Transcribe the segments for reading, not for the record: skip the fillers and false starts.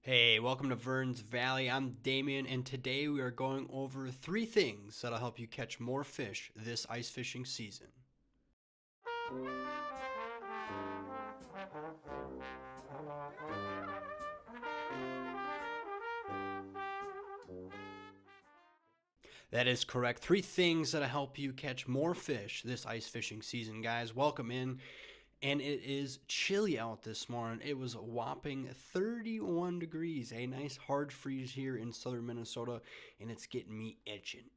Hey, welcome to Vern's Valley. I'm Damien, and today we are going over 3 things that'll help you catch more fish this ice fishing season. That is correct. 3 things that'll help you catch more fish this ice fishing season, guys. Welcome in. And it is chilly out this morning. It was a whopping 31 degrees, a nice hard freeze here in southern Minnesota, and it's getting me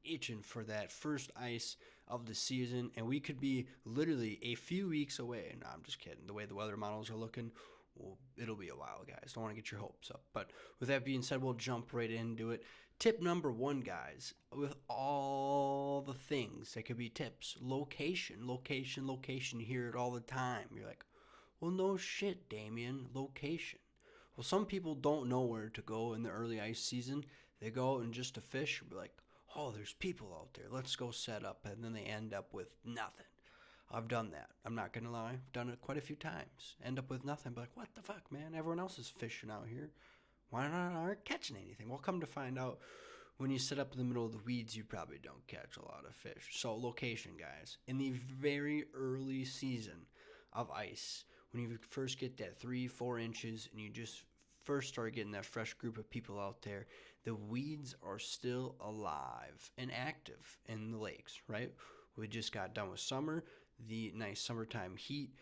itching for that first ice of the season. And we could be literally a few weeks away. No, I'm just kidding. The way the weather models are looking, well, it'll be a while, guys. Don't want to get your hopes up. But with that being said, we'll jump right into it. Tip number 1, guys, with all the things that could be tips, location, location, location. You hear it all the time. You're like, well, no shit, Damien, location. Well, some people don't know where to go in the early ice season. They go out and just to fish, be like, oh, there's people out there. Let's go set up. And then they end up with nothing. I've done that. I'm not going to lie. I've done it quite a few times. End up with nothing. Be like, what the fuck, man? Everyone else is fishing out here. Why not aren't catching anything? Well, come to find out, when you sit up in the middle of the weeds, you probably don't catch a lot of fish. So location, guys. In the very early season of ice, when you first get that 3-4 inches and you just first start getting that fresh group of people out there, the weeds are still alive and active in the lakes, right? We just got done with summer. The nice summertime heat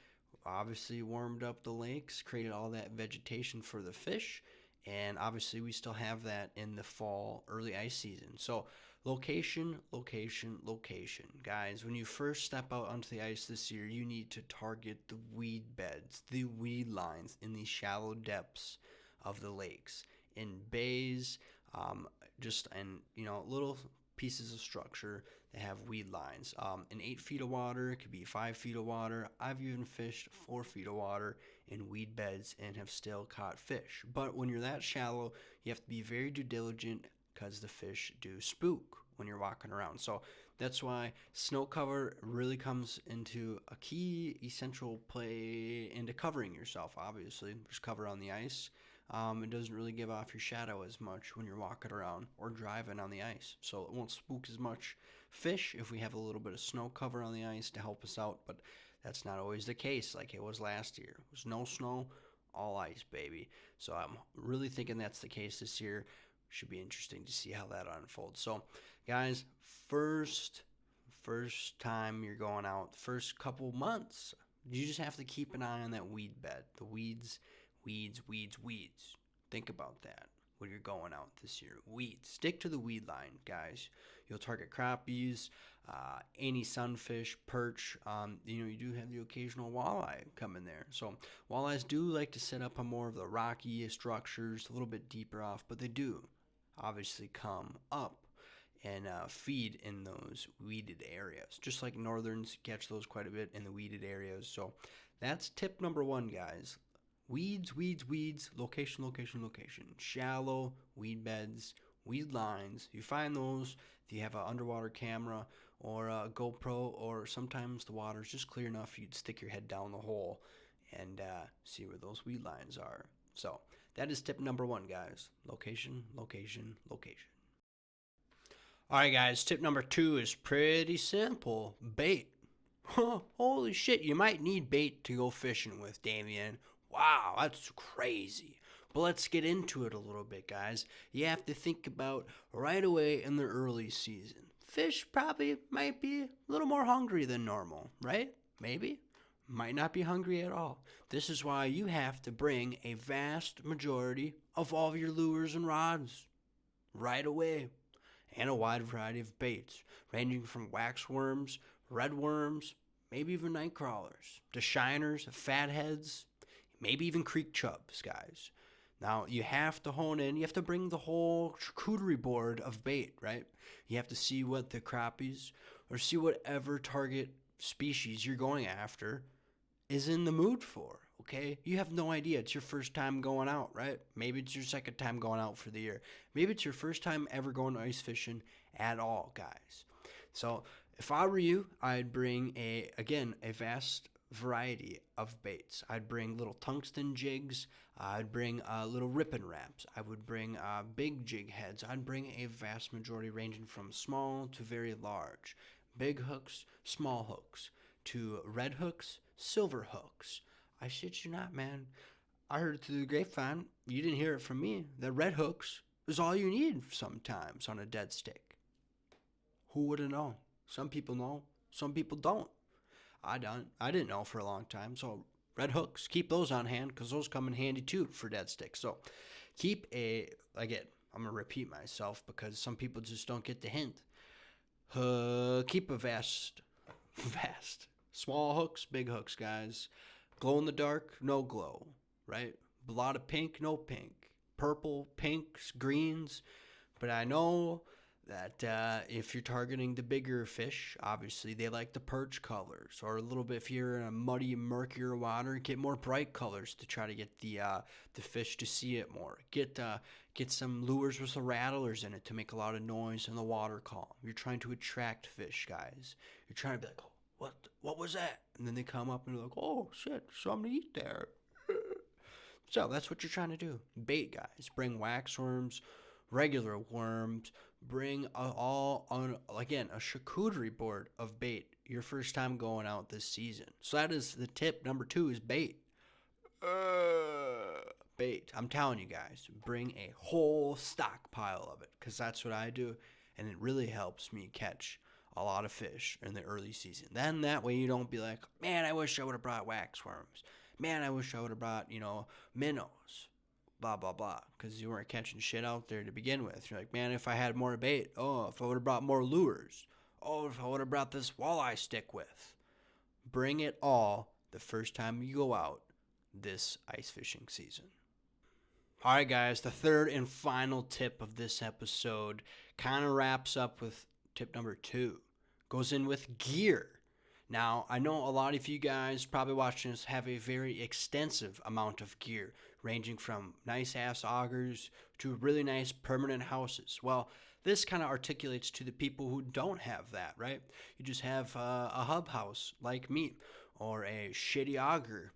obviously warmed up the lakes, created all that vegetation for the fish, and obviously we still have that in the fall early ice season. So location, location, location, guys. When you first step out onto the ice this year, you need to target the weed beds, the weed lines in the shallow depths of the lakes, in bays, just and little pieces of structure that have weed lines. In 8 feet of water, it could be 5 feet of water. I've even fished 4 feet of water in weed beds and have still caught fish. But when you're that shallow, you have to be very due diligent because the fish do spook when you're walking around. So that's why snow cover really comes into a key essential play into covering yourself. Obviously, there's cover on the ice. It doesn't really give off your shadow as much when you're walking around or driving on the ice. So it won't spook as much fish if we have a little bit of snow cover on the ice to help us out. But that's not always the case like it was last year. It was no snow, all ice, baby. So I'm really thinking that's the case this year. Should be interesting to see how that unfolds. So, guys, first time you're going out, first couple months, you just have to keep an eye on that weed bed. The weeds, weeds, weeds, weeds. Think about that when you're going out this year. Weeds. Stick to the weed line, guys. You'll target crappies, any sunfish, perch. You do have the occasional walleye come in there. So walleyes do like to set up on more of the rocky structures, a little bit deeper off, but they do obviously come up and feed in those weeded areas. Just like northerns catch those quite a bit in the weeded areas. So that's tip number 1, guys. Weeds, weeds, weeds, location, location, location. Shallow weed beds, weed lines. You find those if you have an underwater camera or a GoPro, or sometimes the water's just clear enough you'd stick your head down the hole and see where those weed lines are. So that is tip number 1, guys. Location, location, location. All right, guys, tip number 2 is pretty simple. Bait. Holy shit, you might need bait to go fishing with, Damien. Wow, that's crazy. But let's get into it a little bit, guys. You have to think about right away in the early season. Fish probably might be a little more hungry than normal, right? Maybe. Might not be hungry at all. This is why you have to bring a vast majority of all of your lures and rods right away, and a wide variety of baits, ranging from wax worms, red worms, maybe even night crawlers, to shiners, fatheads, maybe even creek chubs, guys. Now, you have to hone in. You have to bring the whole charcuterie board of bait, right? You have to see what the crappies or see whatever target species you're going after is in the mood for, okay? You have no idea. It's your first time going out, right? Maybe it's your second time going out for the year. Maybe it's your first time ever going ice fishing at all, guys. So if I were you, I'd bring a vast variety of baits. I'd bring little tungsten jigs. I'd bring little ripping wraps. I would bring big jig heads. I'd bring a vast majority ranging from small to very large. Big hooks, small hooks, to red hooks, silver hooks. I shit you not, man. I heard it through the grapevine. You didn't hear it from me. That red hooks is all you need sometimes on a dead stick. Who would have known? Some people know. Some people don't. I don't. I didn't know for a long time. So red hooks, keep those on hand because those come in handy too for dead sticks. So keep again, I'm going to repeat myself because some people just don't get the hint. Keep a vast, small hooks, big hooks, guys. Glow in the dark, no glow, right? A lot of pink, no pink. Purple, pinks, greens. But I know that if you're targeting the bigger fish, obviously they like the perch colors, or a little bit if you're in a muddy, murkier water, get more bright colors to try to get the fish to see it more. Get some lures with some rattlers in it to make a lot of noise in the water column. You're trying to attract fish, guys. You're trying to be like, oh, what was that? And then they come up and they're like, oh shit, something to eat there. So that's what you're trying to do. Bait, guys. Bring wax worms, regular worms. Bring a charcuterie board of bait your first time going out this season. So that is the tip number 2 is bait. Bait. I'm telling you guys, bring a whole stockpile of it because that's what I do, and it really helps me catch a lot of fish in the early season. Then that way you don't be like, man, I wish I would have brought wax worms. Man, I wish I would have brought, minnows. Blah, blah, blah. Because you weren't catching shit out there to begin with. You're like, man, if I had more bait. Oh, if I would have brought more lures. Oh, if I would have brought this walleye stick with. Bring it all the first time you go out this ice fishing season. All right, guys, the third and final tip of this episode kind of wraps up with tip number 2. Goes in with gear. Now, I know a lot of you guys probably watching this have a very extensive amount of gear, ranging from nice-ass augers to really nice permanent houses. Well, this kind of articulates to the people who don't have that, right? You just have a hub house like me, or a shitty auger,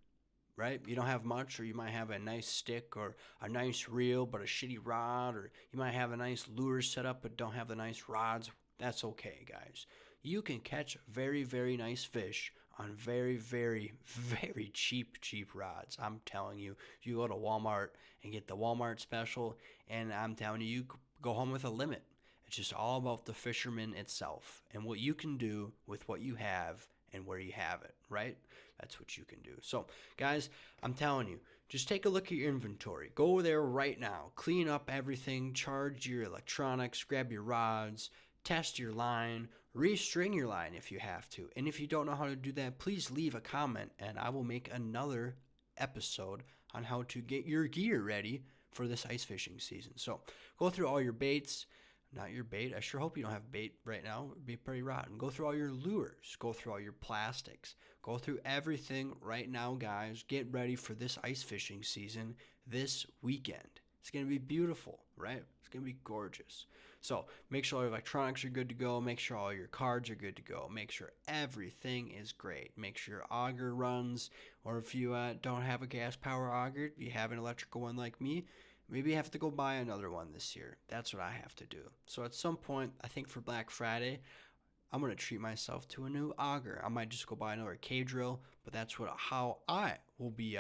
right? You don't have much, or you might have a nice stick or a nice reel but a shitty rod, or you might have a nice lure set up but don't have the nice rods. That's okay, guys. You can catch very, very nice fish on very, very, very cheap rods. I'm telling you, you go to Walmart and get the Walmart special, and I'm telling you, you go home with a limit. It's just all about the fisherman itself and what you can do with what you have and where you have it, right? That's what you can do. So, guys, I'm telling you, just take a look at your inventory. Go there right now. Clean up everything. Charge your electronics. Grab your rods. Test your line, restring your line if you have to. And if you don't know how to do that, please leave a comment and I will make another episode on how to get your gear ready for this ice fishing season. So go through all your baits, not your bait. I sure hope you don't have bait right now. It would be pretty rotten. Go through all your lures. Go through all your plastics. Go through everything right now, guys. Get ready for this ice fishing season this weekend. It's going to be beautiful, right? It's going to be gorgeous. So make sure all your electronics are good to go. Make sure all your cards are good to go. Make sure everything is great. Make sure your auger runs. Or if you don't have a gas power auger, you have an electrical one like me, maybe you have to go buy another one this year. That's what I have to do. So at some point, I think for Black Friday, I'm going to treat myself to a new auger. I might just go buy another K-drill, but that's how I will be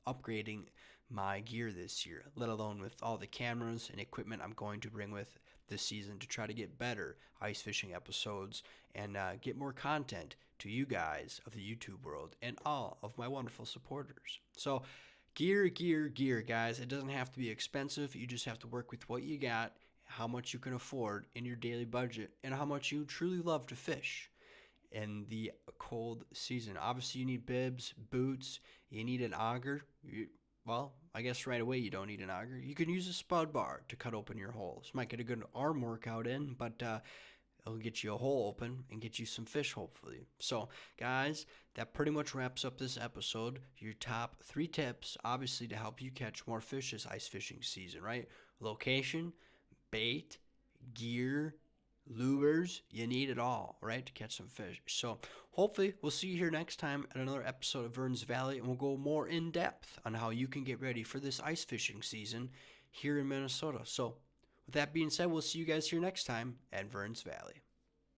upgrading my gear this year, let alone with all the cameras and equipment I'm going to bring with this season to try to get better ice fishing episodes and get more content to you guys of the YouTube world and all of my wonderful supporters. So gear, guys. It doesn't have to be expensive. You just have to work with what you got, how much you can afford in your daily budget, and how much you truly love to fish in the cold season. Obviously, you need bibs, boots, you need an auger. Well, I guess right away you don't need an auger. You can use a spud bar to cut open your holes. Might get a good arm workout in, but it'll get you a hole open and get you some fish, hopefully. So, guys, that pretty much wraps up this episode. Your top 3 tips, obviously, to help you catch more fish this ice fishing season, right? Location, bait, gear, lures, you need it all, right, to catch some fish. So hopefully we'll see you here next time at another episode of Vern's Valley, and we'll go more in depth on how you can get ready for this ice fishing season here in Minnesota. So with that being said, we'll see you guys here next time at Vern's Valley.